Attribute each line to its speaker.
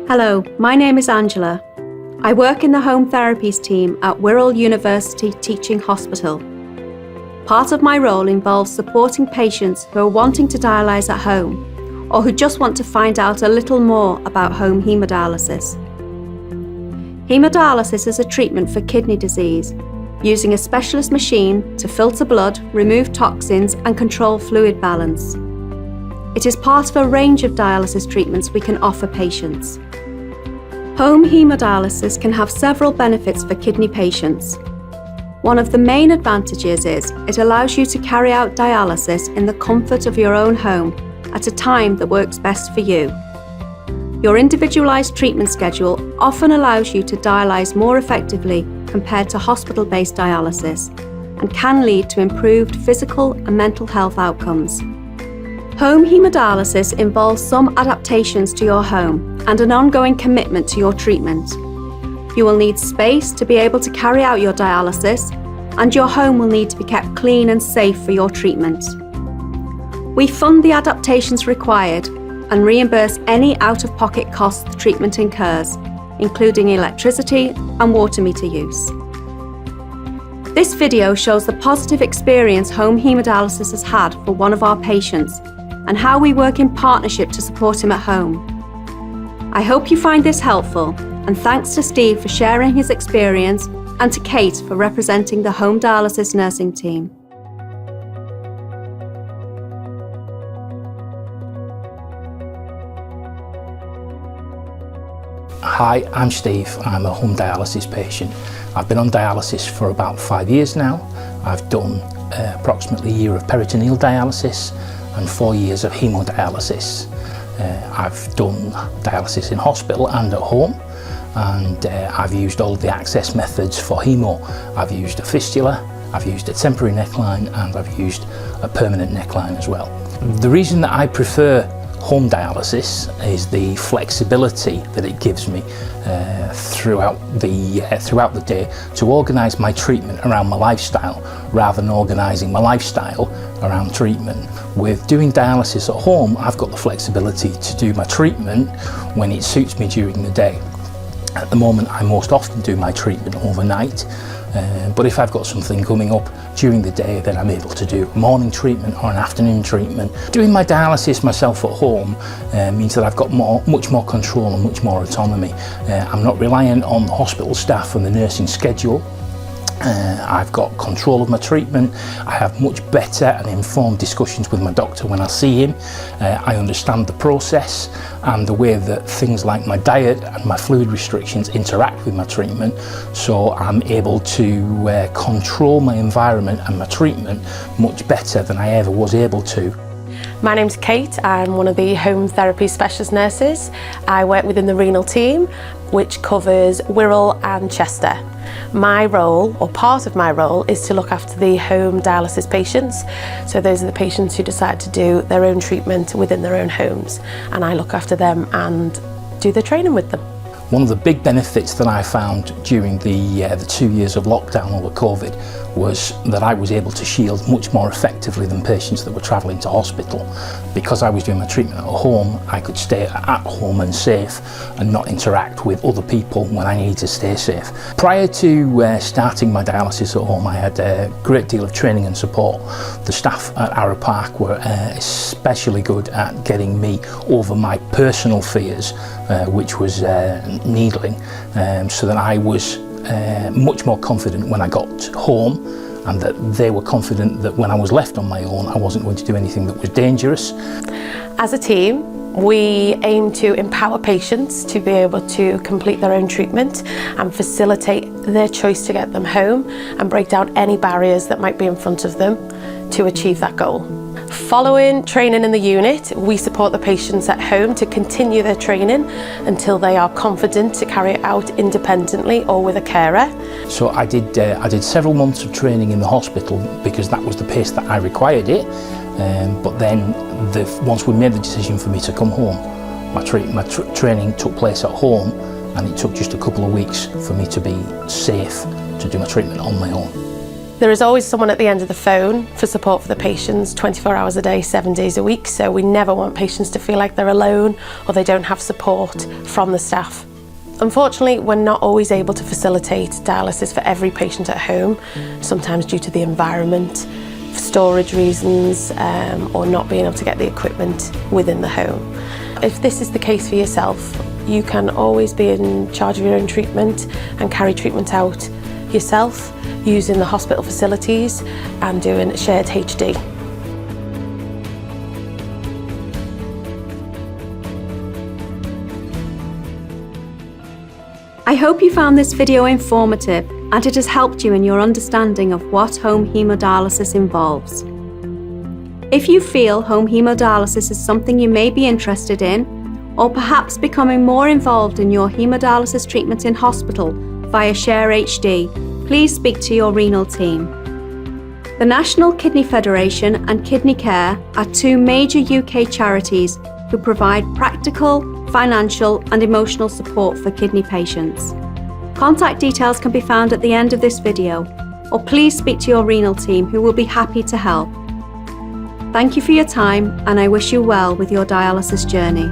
Speaker 1: Hello, my name is Angela. I work in the home therapies team at Wirral University Teaching Hospital. Part of my role involves supporting patients who are wanting to dialyse at home or who just want to find out a little more about home haemodialysis. Haemodialysis is a treatment for kidney disease, using a specialist machine to filter blood, remove toxins and control fluid balance. It is part of a range of dialysis treatments we can offer patients. Home haemodialysis can have several benefits for kidney patients. One of the main advantages is it allows you to carry out dialysis in the comfort of your own home at a time that works best for you. Your individualised treatment schedule often allows you to dialyse more effectively compared to hospital-based dialysis and can lead to improved physical and mental health outcomes. Home haemodialysis involves some adaptations to your home and an ongoing commitment to your treatment. You will need space to be able to carry out your dialysis, and your home will need to be kept clean and safe for your treatment. We fund the adaptations required and reimburse any out-of-pocket costs the treatment incurs, including electricity and water meter use. This video shows the positive experience home haemodialysis has had for one of our patients and how we work in partnership to support him at home. I hope you find this helpful, and thanks to Steve for sharing his experience and to Kate for representing the home dialysis nursing team.
Speaker 2: Hi, I'm Steve. I'm a home dialysis patient. I've been on dialysis for about 5 years now. I've done approximately a year of peritoneal dialysis and 4 years of haemodialysis. I've done dialysis in hospital and at home, and I've used all of the access methods for hemo. I've used a fistula, I've used a temporary neckline, and I've used a permanent neckline as well. The reason that I prefer home dialysis is the flexibility that it gives me throughout the day to organise my treatment around my lifestyle rather than organising my lifestyle around treatment. With doing dialysis at home, I've got the flexibility to do my treatment when it suits me during the day. At the moment, I most often do my treatment overnight, but if I've got something coming up during the day, then I'm able to do a morning treatment or an afternoon treatment. Doing my dialysis myself at home means that I've got much more control and much more autonomy. I'm not reliant on the hospital staff and the nursing schedule. I've got control of my treatment. I have much better and informed discussions with my doctor when I see him. I understand the process and the way that things like my diet and my fluid restrictions interact with my treatment, so I'm able to control my environment and my treatment much better than I ever was able to.
Speaker 3: My name's Kate. I'm one of the home therapy specialist nurses. I work within the renal team, which covers Wirral and Chester. My role, or part of my role, is to look after the home dialysis patients. So those are the patients who decide to do their own treatment within their own homes, and I look after them and do the training with them.
Speaker 2: One of the big benefits that I found during the 2 years of lockdown over COVID was that I was able to shield much more effectively than patients that were travelling to hospital. Because I was doing my treatment at home, I could stay at home and safe and not interact with other people when I needed to stay safe. Prior to starting my dialysis at home, I had a great deal of training and support. The staff at Arrow Park were especially good at getting me over my personal fears, which was needling, so that I was much more confident when I got home, and that they were confident that when I was left on my own, I wasn't going to do anything that was dangerous.
Speaker 3: As a team, we aim to empower patients to be able to complete their own treatment and facilitate their choice to get them home and break down any barriers that might be in front of them to achieve that goal. Following training in the unit, we support the patients at home to continue their training until they are confident to carry it out independently or with a carer.
Speaker 2: So I did several months of training in the hospital because that was the pace that I required it. But then once we made the decision for me to come home, my training took place at home, and it took just a couple of weeks for me to be safe to do my treatment on my own.
Speaker 3: There is always someone at the end of the phone for support for the patients 24 hours a day, 7 days a week, so we never want patients to feel like they're alone or they don't have support from the staff. Unfortunately, we're not always able to facilitate dialysis for every patient at home, sometimes due to the environment, for storage reasons, or not being able to get the equipment within the home. If this is the case for yourself, you can always be in charge of your own treatment and carry treatment out yourself using the hospital facilities and doing shared HD.
Speaker 1: I hope you found this video informative and it has helped you in your understanding of what home haemodialysis involves. If you feel home haemodialysis is something you may be interested in, or perhaps becoming more involved in your haemodialysis treatment in hospital via Share HD, please speak to your renal team. The National Kidney Federation and Kidney Care are two major UK charities who provide practical, financial and emotional support for kidney patients. Contact details can be found at the end of this video, or please speak to your renal team who will be happy to help. Thank you for your time and I wish you well with your dialysis journey.